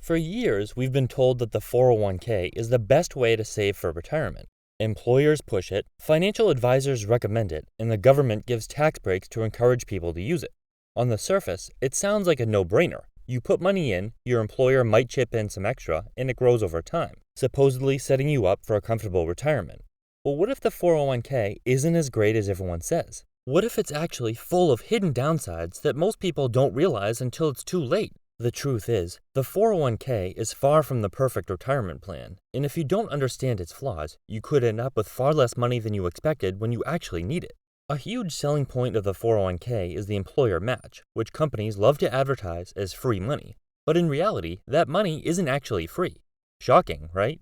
For years, we've been told that the 401k is the best way to save for retirement. Employers push it, financial advisors recommend it, and the government gives tax breaks to encourage people to use it. On the surface, it sounds like a no-brainer. You put money in, your employer might chip in some extra, and it grows over time, supposedly setting you up for a comfortable retirement. But what if the 401k isn't as great as everyone says? What if it's actually full of hidden downsides that most people don't realize until it's too late? The truth is, the 401k is far from the perfect retirement plan, and if you don't understand its flaws, you could end up with far less money than you expected when you actually need it. A huge selling point of the 401k is the employer match, which companies love to advertise as free money. But in reality, that money isn't actually free. Shocking, right?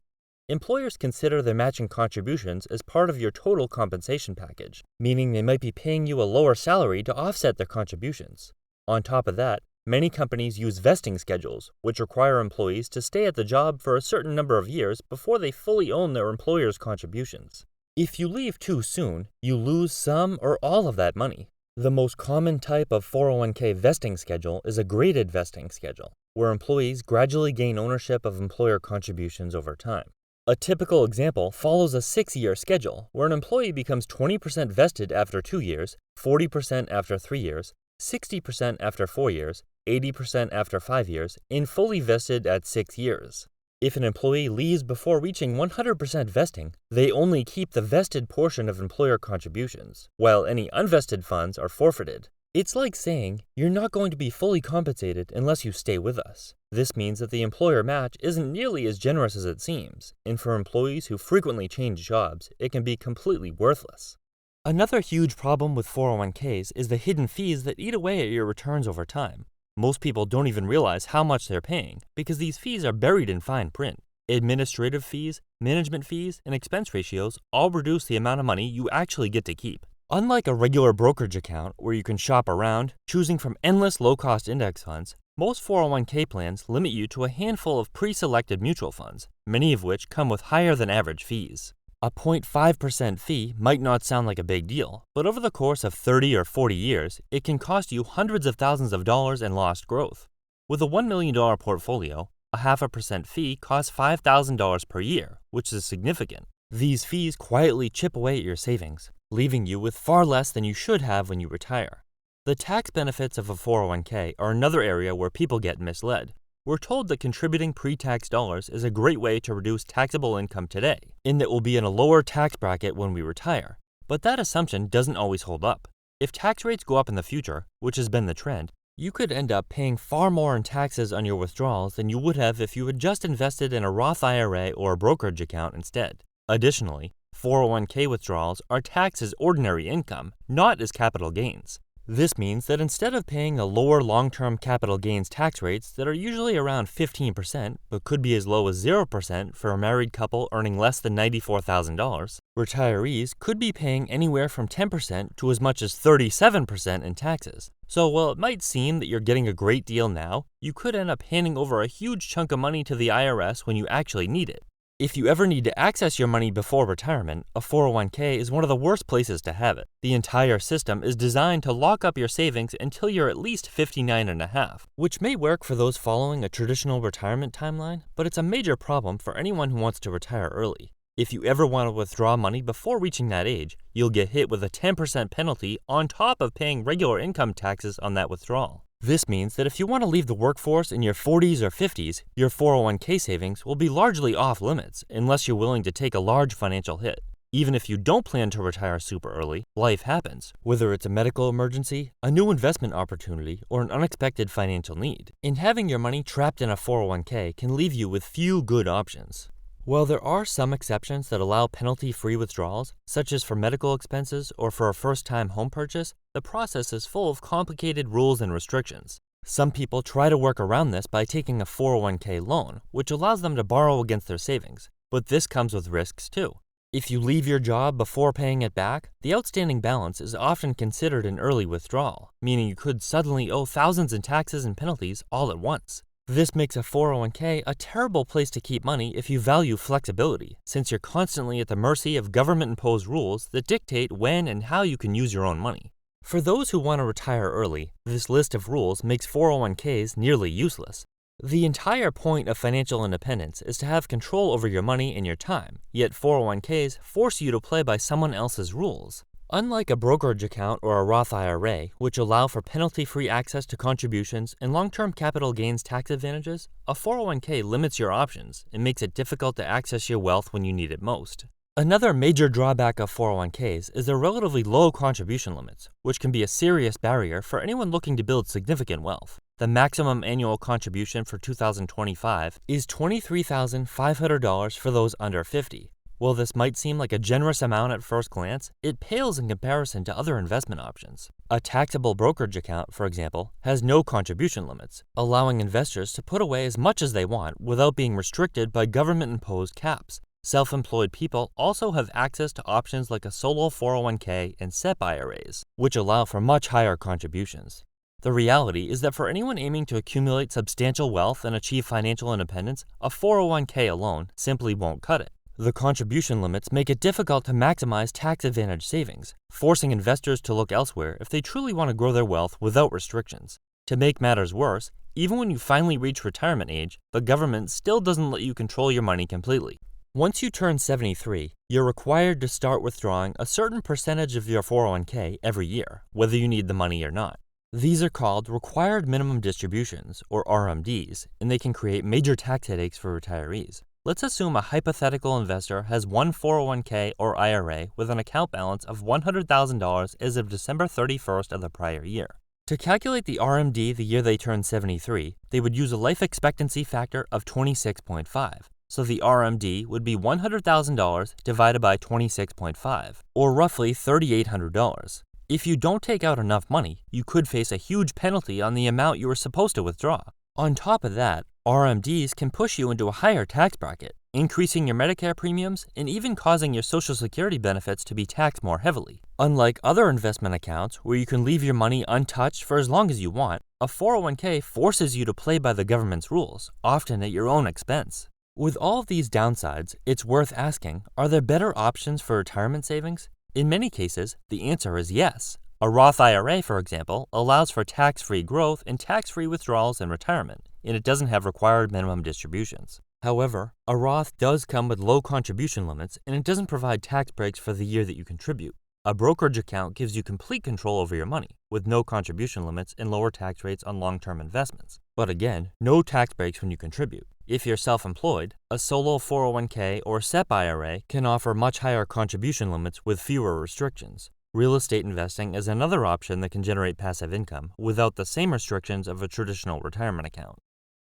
Employers consider their matching contributions as part of your total compensation package, meaning they might be paying you a lower salary to offset their contributions. On top of that, many companies use vesting schedules, which require employees to stay at the job for a certain number of years before they fully own their employer's contributions. If you leave too soon, you lose some or all of that money. The most common type of 401k vesting schedule is a graded vesting schedule, where employees gradually gain ownership of employer contributions over time. A typical example follows a 6-year schedule, where an employee becomes 20% vested after 2 years, 40% after 3 years, 60% after 4 years, 80% after 5 years, and fully vested at 6 years. If an employee leaves before reaching 100% vesting, they only keep the vested portion of employer contributions, while any unvested funds are forfeited. It's like saying, you're not going to be fully compensated unless you stay with us. This means that the employer match isn't nearly as generous as it seems, and for employees who frequently change jobs, it can be completely worthless. Another huge problem with 401ks is the hidden fees that eat away at your returns over time. Most people don't even realize how much they're paying because these fees are buried in fine print. Administrative fees, management fees, and expense ratios all reduce the amount of money you actually get to keep. Unlike a regular brokerage account where you can shop around, choosing from endless low-cost index funds, most 401k plans limit you to a handful of pre-selected mutual funds, many of which come with higher than average fees. A 0.5% fee might not sound like a big deal, but over the course of 30 or 40 years, it can cost you hundreds of thousands of dollars in lost growth. With a $1 million portfolio, a 0.5% fee costs $5,000 per year, which is significant. These fees quietly chip away at your savings, leaving you with far less than you should have when you retire. The tax benefits of a 401k are another area where people get misled. We're told that contributing pre-tax dollars is a great way to reduce taxable income today, in that we'll be in a lower tax bracket when we retire. But that assumption doesn't always hold up. If tax rates go up in the future, which has been the trend, you could end up paying far more in taxes on your withdrawals than you would have if you had just invested in a Roth IRA or a brokerage account instead. Additionally, 401k withdrawals are taxed as ordinary income, not as capital gains. This means that instead of paying the lower long-term capital gains tax rates that are usually around 15% but could be as low as 0% for a married couple earning less than $94,000, retirees could be paying anywhere from 10% to as much as 37% in taxes. So while it might seem that you're getting a great deal now, you could end up handing over a huge chunk of money to the IRS when you actually need it. If you ever need to access your money before retirement, a 401k is one of the worst places to have it. The entire system is designed to lock up your savings until you're at least 59 and a half, which may work for those following a traditional retirement timeline, but it's a major problem for anyone who wants to retire early. If you ever want to withdraw money before reaching that age, you'll get hit with a 10% penalty on top of paying regular income taxes on that withdrawal. This means that if you want to leave the workforce in your 40s or 50s, your 401k savings will be largely off limits unless you're willing to take a large financial hit. Even if you don't plan to retire super early, life happens, whether it's a medical emergency, a new investment opportunity, or an unexpected financial need. And having your money trapped in a 401k can leave you with few good options. While there are some exceptions that allow penalty-free withdrawals, such as for medical expenses or for a first-time home purchase, the process is full of complicated rules and restrictions. Some people try to work around this by taking a 401k loan, which allows them to borrow against their savings, but this comes with risks too. If you leave your job before paying it back, the outstanding balance is often considered an early withdrawal, meaning you could suddenly owe thousands in taxes and penalties all at once. This makes a 401k a terrible place to keep money if you value flexibility, since you're constantly at the mercy of government-imposed rules that dictate when and how you can use your own money. For those who want to retire early, this list of rules makes 401ks nearly useless. The entire point of financial independence is to have control over your money and your time, yet 401ks force you to play by someone else's rules. Unlike a brokerage account or a Roth IRA, which allow for penalty-free access to contributions and long-term capital gains tax advantages, a 401k limits your options and makes it difficult to access your wealth when you need it most. Another major drawback of 401ks is their relatively low contribution limits, which can be a serious barrier for anyone looking to build significant wealth. The maximum annual contribution for 2025 is $23,500 for those under 50. While this might seem like a generous amount at first glance, it pales in comparison to other investment options. A taxable brokerage account, for example, has no contribution limits, allowing investors to put away as much as they want without being restricted by government-imposed caps. Self-employed people also have access to options like a solo 401k and SEP IRAs, which allow for much higher contributions. The reality is that for anyone aiming to accumulate substantial wealth and achieve financial independence, a 401k alone simply won't cut it. The contribution limits make it difficult to maximize tax-advantaged savings, forcing investors to look elsewhere if they truly want to grow their wealth without restrictions. To make matters worse, even when you finally reach retirement age, the government still doesn't let you control your money completely. Once you turn 73, you're required to start withdrawing a certain percentage of your 401k every year, whether you need the money or not. These are called required minimum distributions, or RMDs, and they can create major tax headaches for retirees. Let's assume a hypothetical investor has one 401k or IRA with an account balance of $100,000 as of December 31st of the prior year. To calculate the RMD the year they turn 73, they would use a life expectancy factor of 26.5. So the RMD would be $100,000 divided by 26.5, or roughly $3,800. If you don't take out enough money, you could face a huge penalty on the amount you were supposed to withdraw. On top of that, RMDs can push you into a higher tax bracket, increasing your Medicare premiums and even causing your Social Security benefits to be taxed more heavily. Unlike other investment accounts where you can leave your money untouched for as long as you want, a 401k forces you to play by the government's rules, often at your own expense. With all of these downsides, it's worth asking, are there better options for retirement savings? In many cases, the answer is yes. A Roth IRA, for example, allows for tax-free growth and tax-free withdrawals in retirement, and it doesn't have required minimum distributions. However, a Roth does come with low contribution limits, and it doesn't provide tax breaks for the year that you contribute. A brokerage account gives you complete control over your money, with no contribution limits and lower tax rates on long-term investments. But again, no tax breaks when you contribute. If you're self-employed, a solo 401k or SEP IRA can offer much higher contribution limits with fewer restrictions. Real estate investing is another option that can generate passive income without the same restrictions of a traditional retirement account.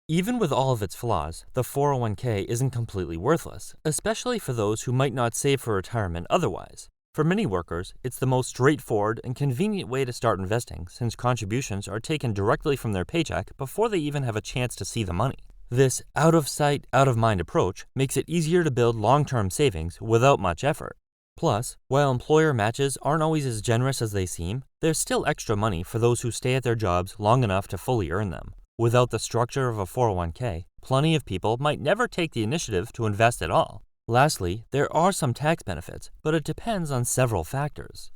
Even with all of its flaws, the 401k isn't completely worthless, especially for those who might not save for retirement otherwise. For many workers, it's the most straightforward and convenient way to start investing since contributions are taken directly from their paycheck before they even have a chance to see the money. This out-of-sight, out-of-mind approach makes it easier to build long-term savings without much effort. Plus, while employer matches aren't always as generous as they seem, there's still extra money for those who stay at their jobs long enough to fully earn them. Without the structure of a 401k, plenty of people might never take the initiative to invest at all. Lastly, there are some tax benefits, but it depends on several factors.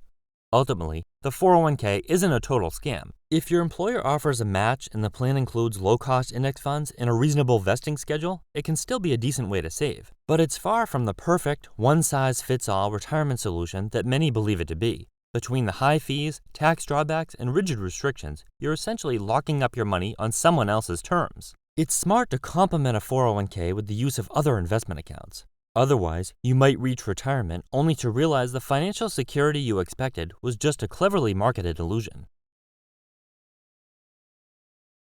Ultimately, the 401k isn't a total scam. If your employer offers a match and the plan includes low-cost index funds and a reasonable vesting schedule, it can still be a decent way to save. But it's far from the perfect, one-size-fits-all retirement solution that many believe it to be. Between the high fees, tax drawbacks, and rigid restrictions, you're essentially locking up your money on someone else's terms. It's smart to complement a 401k with the use of other investment accounts. Otherwise, you might reach retirement only to realize the financial security you expected was just a cleverly marketed illusion.